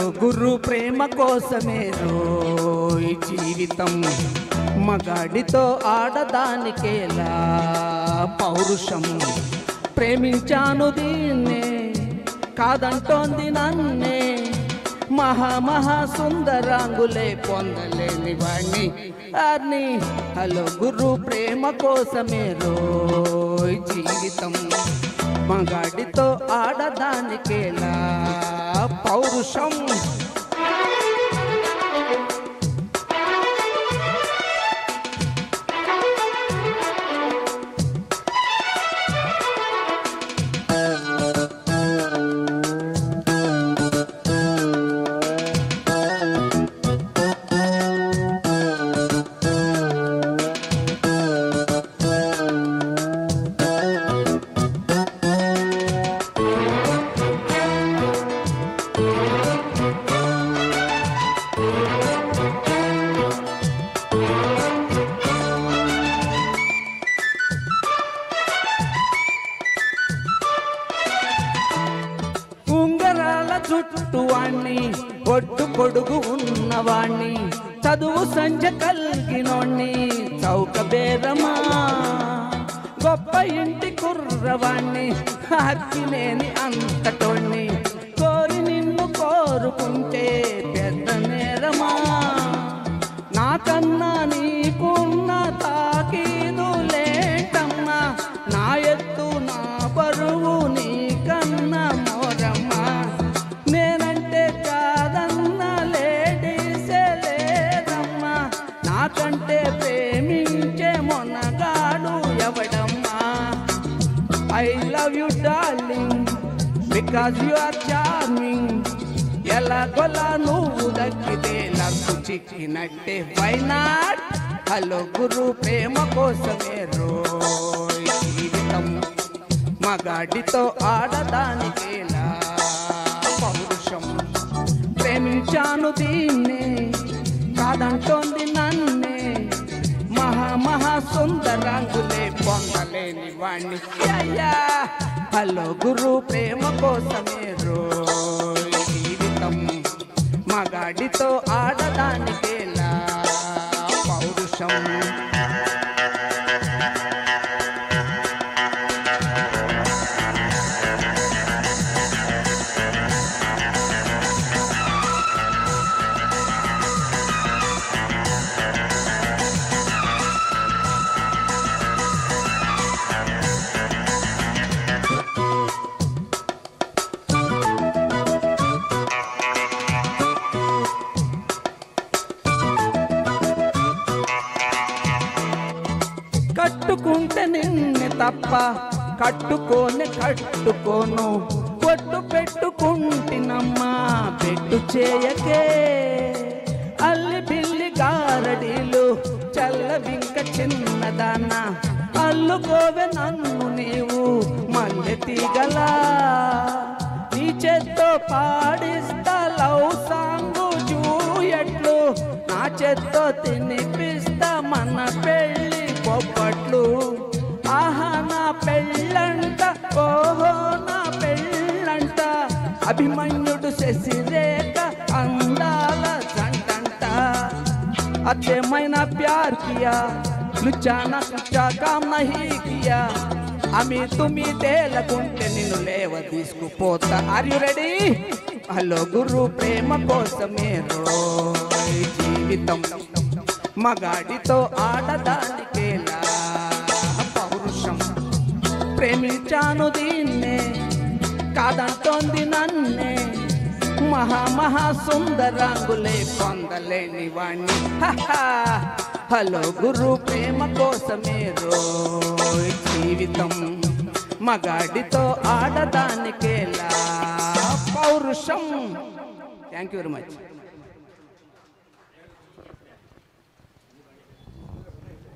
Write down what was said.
నలుగురు ప్రేమ కోసమే రోయ్ జీవితం మగాడితో ఆడదానికేలా పౌరుషం ప్రేమించాను దీన్నే కాదంటోంది నన్నే మహా సుందరాంగులే పొందలేని వాణ్ణి అర్ని నలుగురు ప్రేమ కోసమే రోయ్ జీవితం మగాడితో ఆడదానికేలా పౌరుషం చుట్టూ వాణ్ణి ఒట్టు పొడుగు ఉన్నవాణ్ణి చదువు సంజ కలిగినోణ్ణి చౌక బేరమా గొప్ప ఇంటి కుర్రవాణ్ణి హక్కినేని అంతటోణ్ణి కోరి నిన్ను కోరుకుంటే పెద్ద నేరమా నాకన్నా నీకున్న తాకీదు లేటమ్మా నా ఎత్తు నా బరువు నీకన్నా మోరమ్మా నేనంటే కాదన్న లేడీసే లేదమ్మా నాకంటే ప్రేమించే మొన్నగాడు ఎవడమ్మా I love you darling because you are charming ఎలాగోలా నువ్వు దక్కితే నాకు చిక్కినట్టే వై నాట్ నలుగురు ప్రేమ కోసమే రోయ్ జీవితం మగాడితో ఆడదానికేలా పౌరుషం ప్రేమించాను దీన్నే కాదంటోంది నన్నే మహా సుందరాంగులే పొందలేని వాణ్ణి అయ్యా నలుగురు ప్రేమ కోసమే రోయ్ జీవితం మగాడితో ఆడదానికేలా పౌరుషం కట్టుకుంటే నిన్ను తప్ప కట్టుకోను పొట్టు పెట్టుకుంటినమ్మా పెట్టు చేయకే అల్లి బిల్లి గారడీలు చల్లవింక చిన్నదాన్న అల్లుకోవే నన్ను నీవు మల్లె తీగలా నీ చేత్తో పాడిస్తా లవ్ సాంగు జూయట్లు నా చేత్తో తినిపిస్తా మన పెళ్ళి పొప్పట్లు ఆహా నా పెళ్ళంట ఓహో నా పెళ్ళంట అభిమన్యుడు శశిరేఖ అందాల జంటంట అచ్చేమైనా ప్యార్ కియా లుచానా కుచ్చా కామ్ నహీ కియా అమి తుమి తేలకుంటే నిన్ను లేవ తీసుకుపోతా ఆర్ యు రెడీ నలుగురు ప్రేమ కోసమే రోయ్ జీవితం మగాడితో ఆడదానికేలా పౌరుషం ప్రేమించాను దీన్నే కాదంటోంది నన్నే మహా సుందరాంగులే పొందలేని వాణ్ణి నలుగురు ప్రేమ కోసమే రోయ్ జీవితం మగాడితో ఆడదానికేలా పౌరుషం థ్యాంక్ యూ వెరీ మచ్